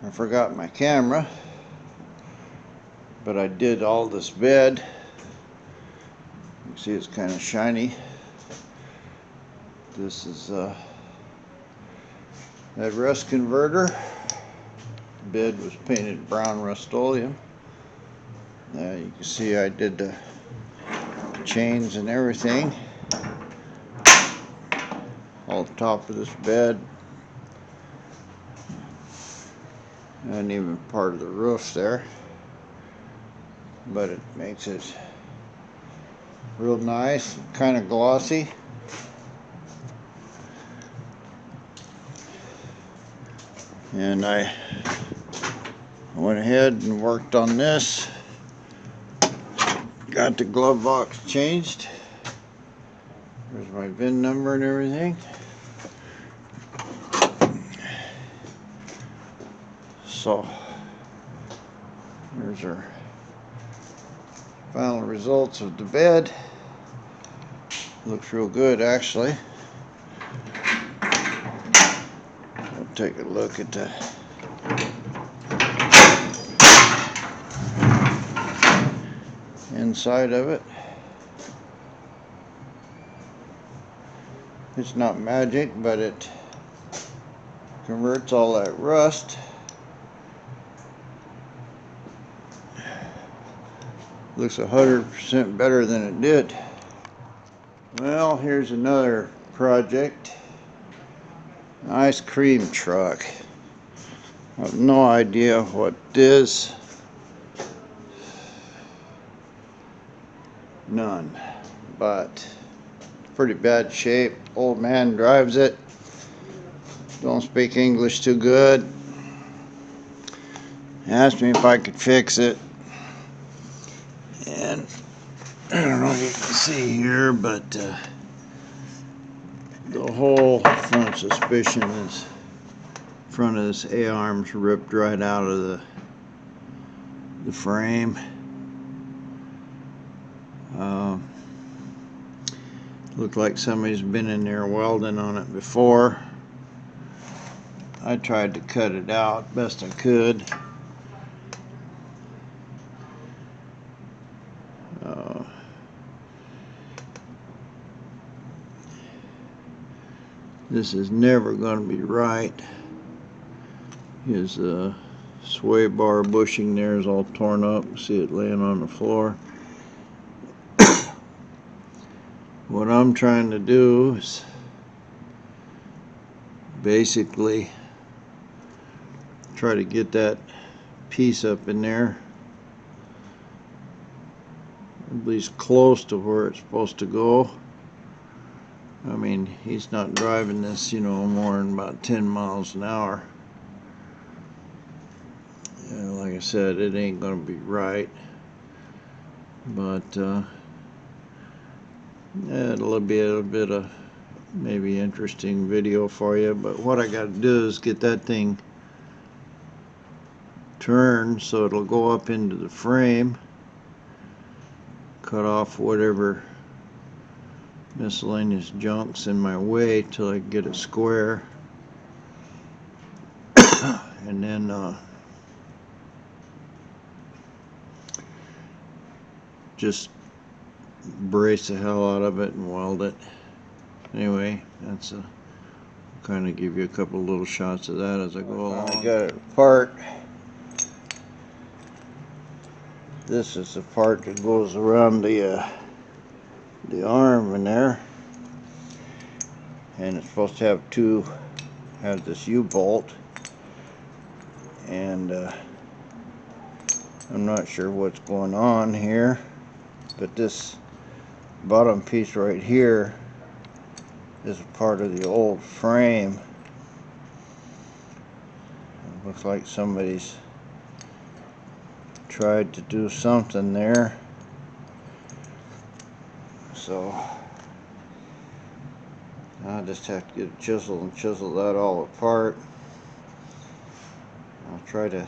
I forgot my camera, but I did all this bed. You can see it's kind of shiny. This is that rust converter. The bed was painted brown Rust-Oleum. You can see I did the chains and everything. All the top of this bed. And even part of the roof there. But it makes it real nice, kind of glossy. And I went ahead and worked on this. Got the glove box changed. There's my VIN number and everything. So here's our final results of the bed. Looks real good, actually. I'll take a look at the inside of it. It's not magic, but it converts all that rust. Looks 100% better than it did. Well, here's another project. An ice cream truck. I have no idea what it is. None. But pretty bad shape. Old man drives it. Don't speak English too good. Asked me if I could fix it. And I don't know if you can see here, but the whole front suspension is front of this A-arm's ripped right out of the frame. Looked like somebody's been in there welding on it before. I tried to cut it out best I could. This is never going to be right. His sway bar bushing there is all torn up. See it laying on the floor. What I'm trying to do is basically try to get that piece up in there, at least close to where it's supposed to go. I mean, he's not driving this, more than about 10 miles an hour. Like I said, it ain't gonna be right, but it'll be a bit of maybe interesting video for you. But what I got to do is get that thing turned so it'll go up into the frame, cut off whatever miscellaneous junk's in my way till I get it square, and then just brace the hell out of it and weld it. Anyway, that's kind of give you a couple little shots of that as I go along. I got it apart. This is the part that goes around the arm in there, and it's supposed to have this U-bolt, and I'm not sure what's going on here, but this bottom piece right here is a part of the old frame. It looks like somebody's tried to do something there. So I just have to get a chisel and chisel that all apart. I'll try to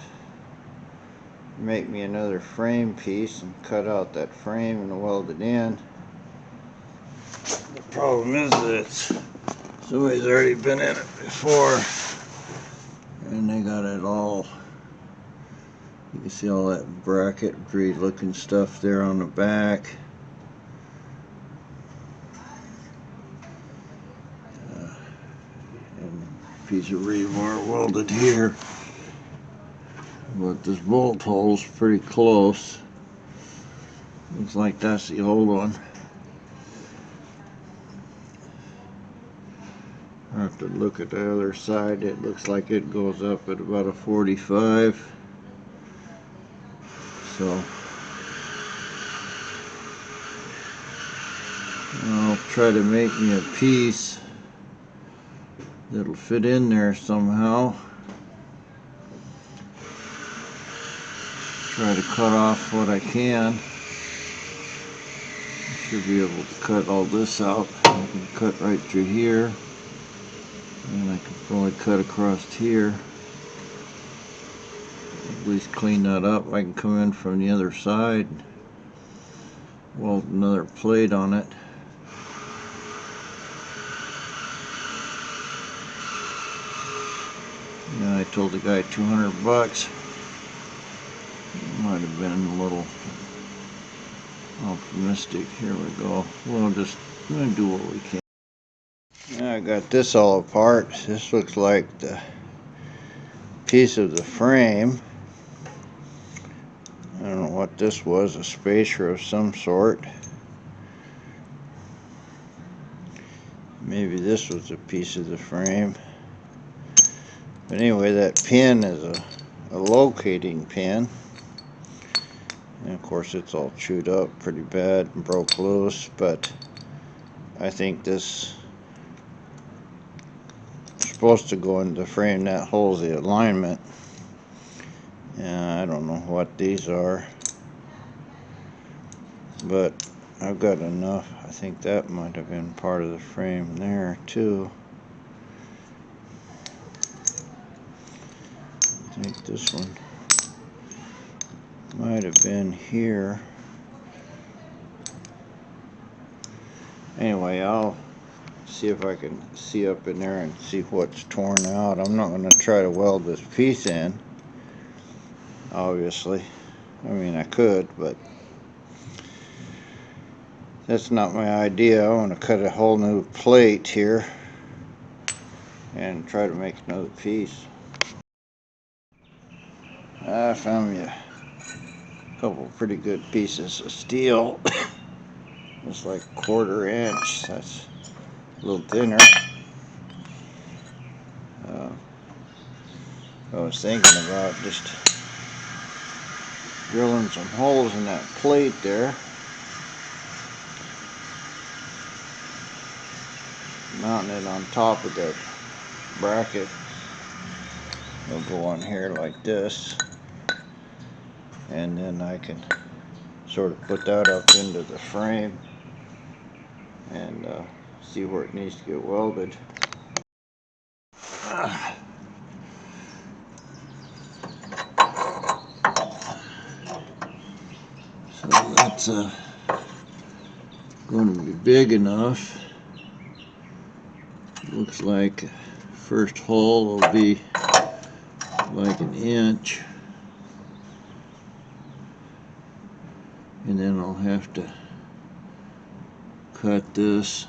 make me another frame piece and cut out that frame and weld it in. The problem is that somebody's already been in it before, and they got it all. You can see all that bracketry looking stuff there on the back. And a piece of rebar welded here. But this bolt hole's pretty close. Looks like that's the old one. I have to look at the other side. It looks like it goes up at about a 45. So I'll try to make me a piece that'll fit in there somehow. Try to cut off what I can. Should be able to cut all this out. I can cut right through here, and I can probably cut across here. At least clean that up. I can come in from the other side, weld another plate on it. Yeah, I told the guy 200 bucks. Might have been a little optimistic. Here we go. We'll just do what we can. Yeah, I got this all apart. This looks like the piece of the frame. I don't know what this was, a spacer of some sort. Maybe this was a piece of the frame. But anyway, that pin is a locating pin. And of course it's all chewed up pretty bad and broke loose, but I think this is supposed to go into the frame that holds the alignment. And I don't know what these are, but I've got enough. I think that might have been part of the frame there too. I think this one might have been here. Anyway, I'll see if I can see up in there and see what's torn out. I'm not going to try to weld this piece in, obviously. I mean, I could, but that's not my idea. I want to cut a whole new plate here and try to make another piece. I found me a couple pretty good pieces of steel. It's like 1/4 inch. That's a little thinner. I was thinking about just drilling some holes in that plate there, mounting it on top of the bracket. It'll go on here like this, and then I can sort of put that up into the frame and see where it needs to get welded. So that's going to be big enough. Looks like first hole will be like 1 inch, and then I'll have to cut this.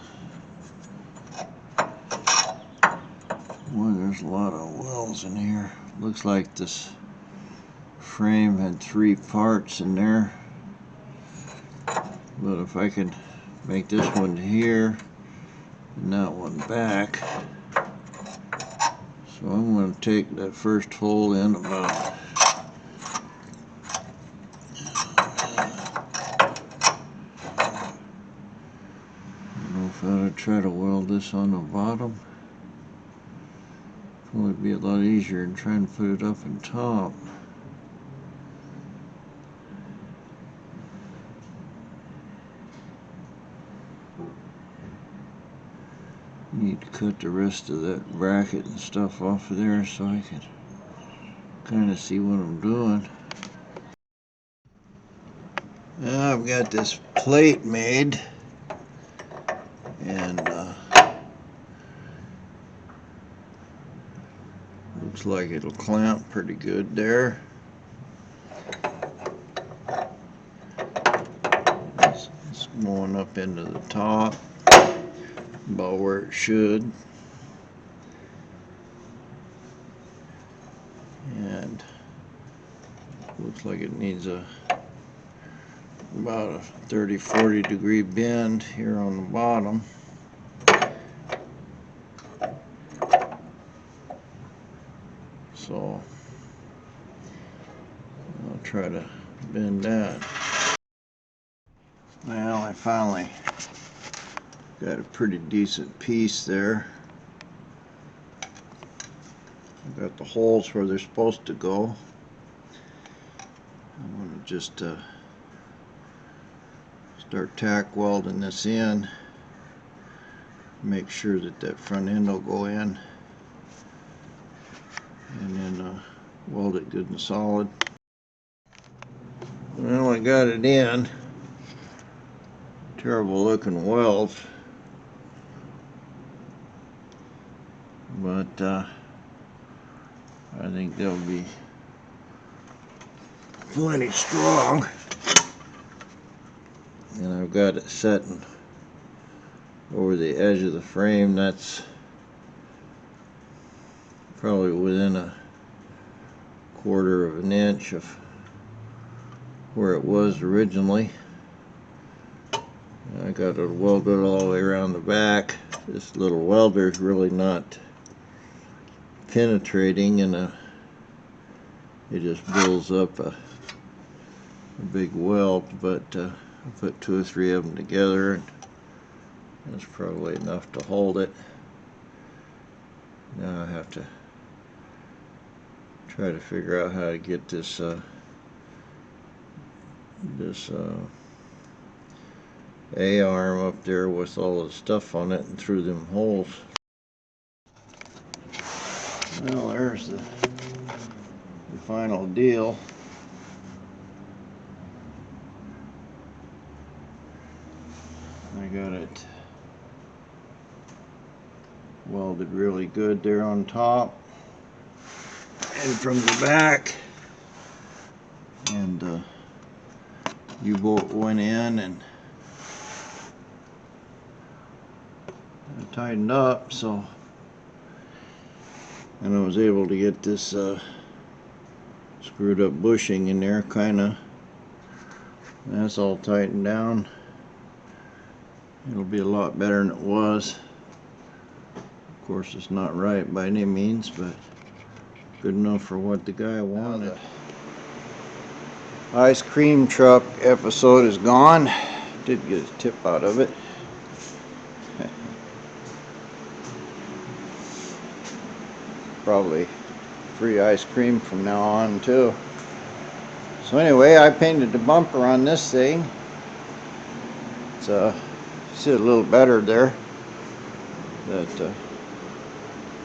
Boy, there's a lot of welds in here. Looks like this frame had 3 parts in there, but if I can make this one here and that one back, so I'm going to take that first hole in about I don't know if I ought to try to weld this on the bottom. Probably be a lot easier than trying to put it up on top. Need to cut the rest of that bracket and stuff off of there so I can kind of see what I'm doing. Now I've got this plate made, and Looks like it'll clamp pretty good there. It's going up into the top, about where it should. And looks like it needs about a 30-40 degree bend here on the bottom. So I'll try to bend that. Well, I finally got a pretty decent piece there. I've got the holes where they're supposed to go. I'm going to just start tack welding this in. Make sure that that front end will go in. And then weld it good and solid. Well, I got it in. Terrible looking weld. But I think they'll be plenty strong. And I've got it setting over the edge of the frame. That's probably within a 1/4 of an inch of where it was originally. I got it welded all the way around the back. This little welder is really not penetrating, and it just builds up a big weld. But I put 2 or 3 of them together, and that's probably enough to hold it. Now I have to try to figure out how to get this A-arm up there with all the stuff on it and through them holes. Well, there's the final deal. I got it welded really good there on top and from the back, and U-bolt went in and I tightened up, so, and I was able to get this screwed up bushing in there, kinda. That's all tightened down. It'll be a lot better than it was. Of course, it's not right by any means, but good enough for what the guy wanted. Ice cream truck episode is gone. Did get a tip out of it. Probably free ice cream from now on too. So anyway, I painted the bumper on this thing. It's see it a little better there. That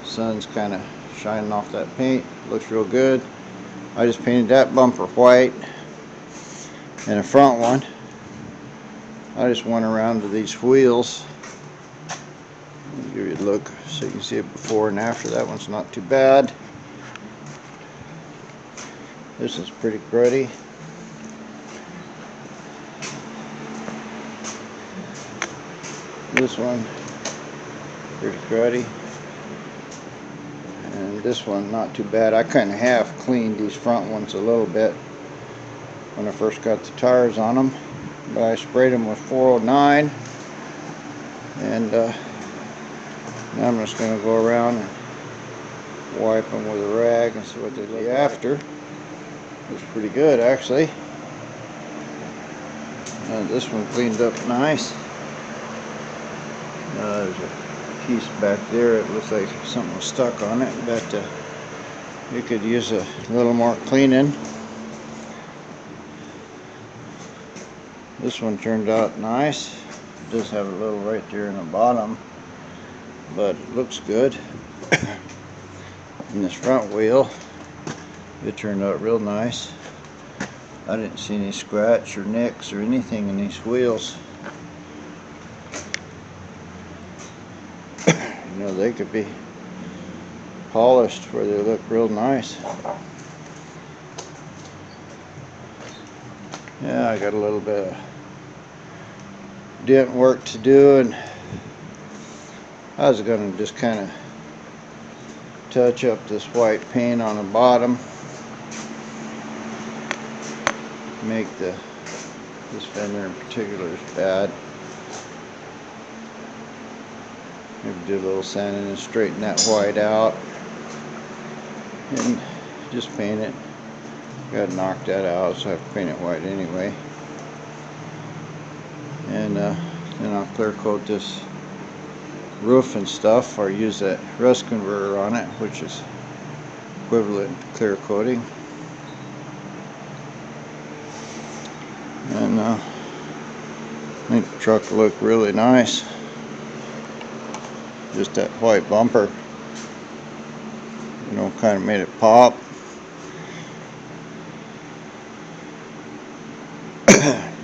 sun's kind of shining off that paint. Looks real good. I just painted that bumper white, and the front one I just went around to these wheels. I'll give you a look so you can see it before and after. That one's not too bad. This is pretty cruddy. This one pretty cruddy, and this one not too bad. I kind of half cleaned these front ones a little bit when I first got the tires on them, but I sprayed them with 409, and now I'm just going to go around and wipe them with a rag and see what they look like after. Looks pretty good, actually. This one cleaned up nice. There's a piece back there. It looks like something was stuck on it, but it could use a little more cleaning. This one turned out nice. It does have a little right there in the bottom, but it looks good. And this front wheel, it turned out real nice. I didn't see any scratch or nicks or anything in these wheels. You know, they could be polished where they look real nice. Yeah, I got a little bit of dent work to do, and I was going to just kind of touch up this white paint on the bottom, make this fender in particular is bad. Maybe do a little sanding and straighten that white out and just paint it. Gotta knock that out, so I have to paint it white anyway. And then I'll clear coat this roof and stuff, or use that rust converter on it, which is equivalent to clear coating. And I think the truck will look really nice. Just that white bumper, you know, kind of made it pop.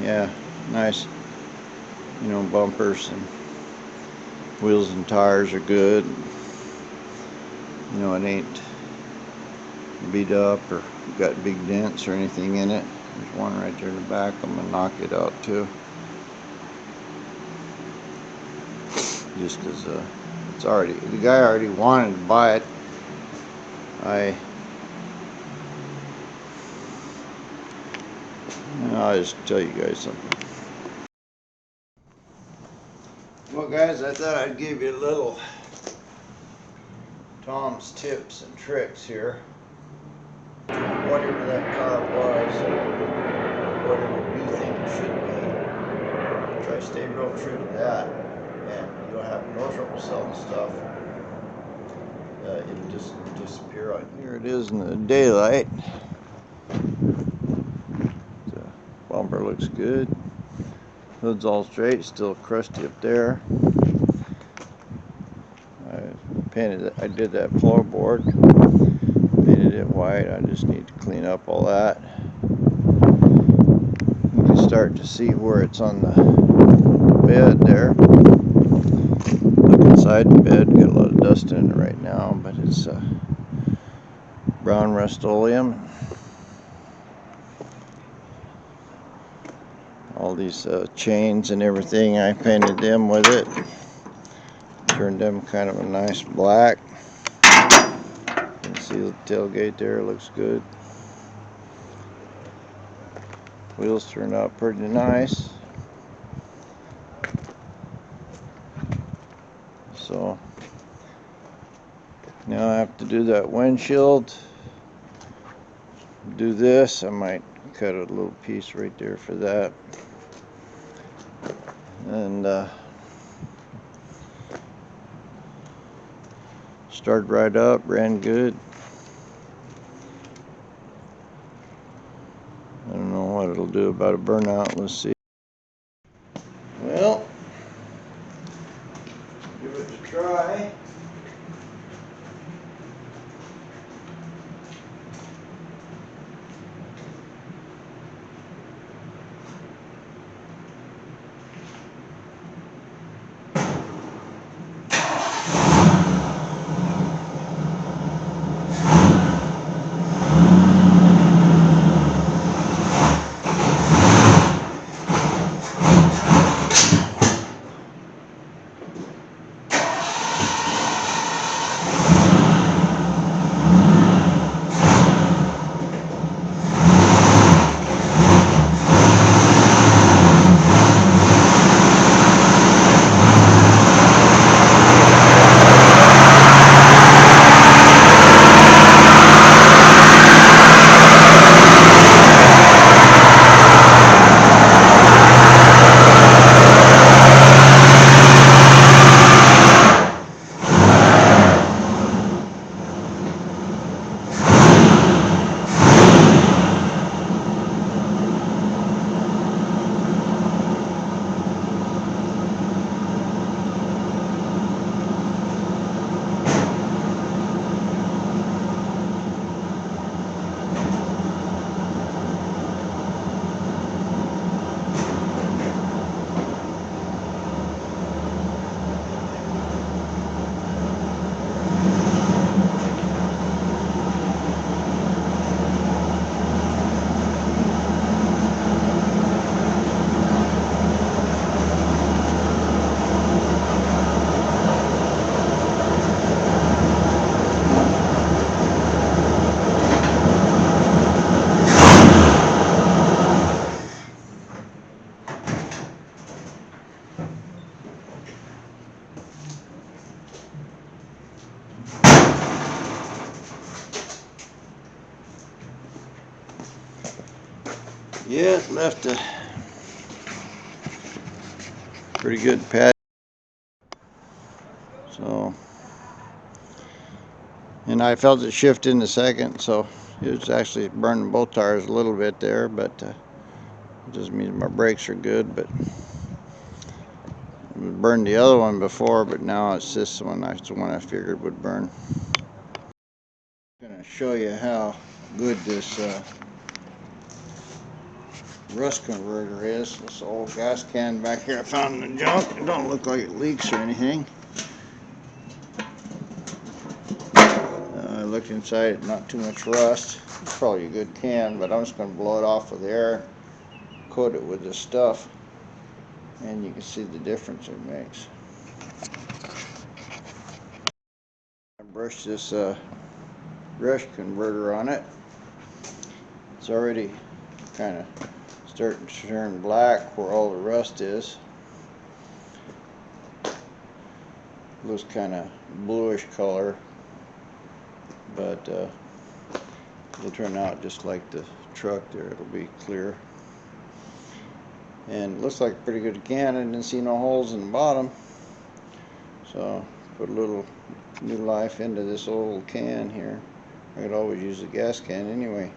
Yeah, nice, you know, bumpers, and wheels and tires are good. You know, it ain't beat up or got big dents or anything in it. There's one right there in the back. I'm gonna knock it out too, just as it's already, the guy already wanted to buy it. I'll just tell you guys something. Well, guys, I thought I'd give you a little Tom's tips and tricks here. Whatever that car was, whatever you think it should be, try to stay real true to that, and you'll have no trouble selling stuff. It'll just disappear on you. Here it is in the daylight. The bumper looks good. Hood's all straight, still crusty up there. I did that floorboard, painted it white. I just need to clean up all that. You can start to see where it's on the bed there. Look inside the bed, got a lot of dust in it right now, but it's brown Rust-Oleum. All these chains and everything, I painted them with it. Turned them kind of a nice black. You can see the tailgate there, looks good. Wheels turned out pretty nice. So now I have to do that windshield. Do this. I might cut a little piece right there for that. And started right up, ran good. I don't know what it'll do about a burnout. Let's see. Well, give it a try. Yeah, it left a pretty good patch. So, and I felt it shift in the second, so it was actually burning both tires a little bit there, but it doesn't mean my brakes are good. But it burned the other one before, but now it's this one. That's the one I figured would burn. I'm going to show you how good this rust converter is. This old gas can back here I found in the junk. It don't look like it leaks or anything. I looked inside it, not too much rust. It's probably a good can, but I'm just going to blow it off with air, coat it with this stuff, and you can see the difference it makes. I brushed this rust converter on it. It's already kind of starting to turn black where all the rust is. It looks kind of bluish color, but it'll turn out just like the truck there. It'll be clear. And it looks like a pretty good can. I didn't see no holes in the bottom. So put a little new life into this old can here. I could always use a gas can anyway.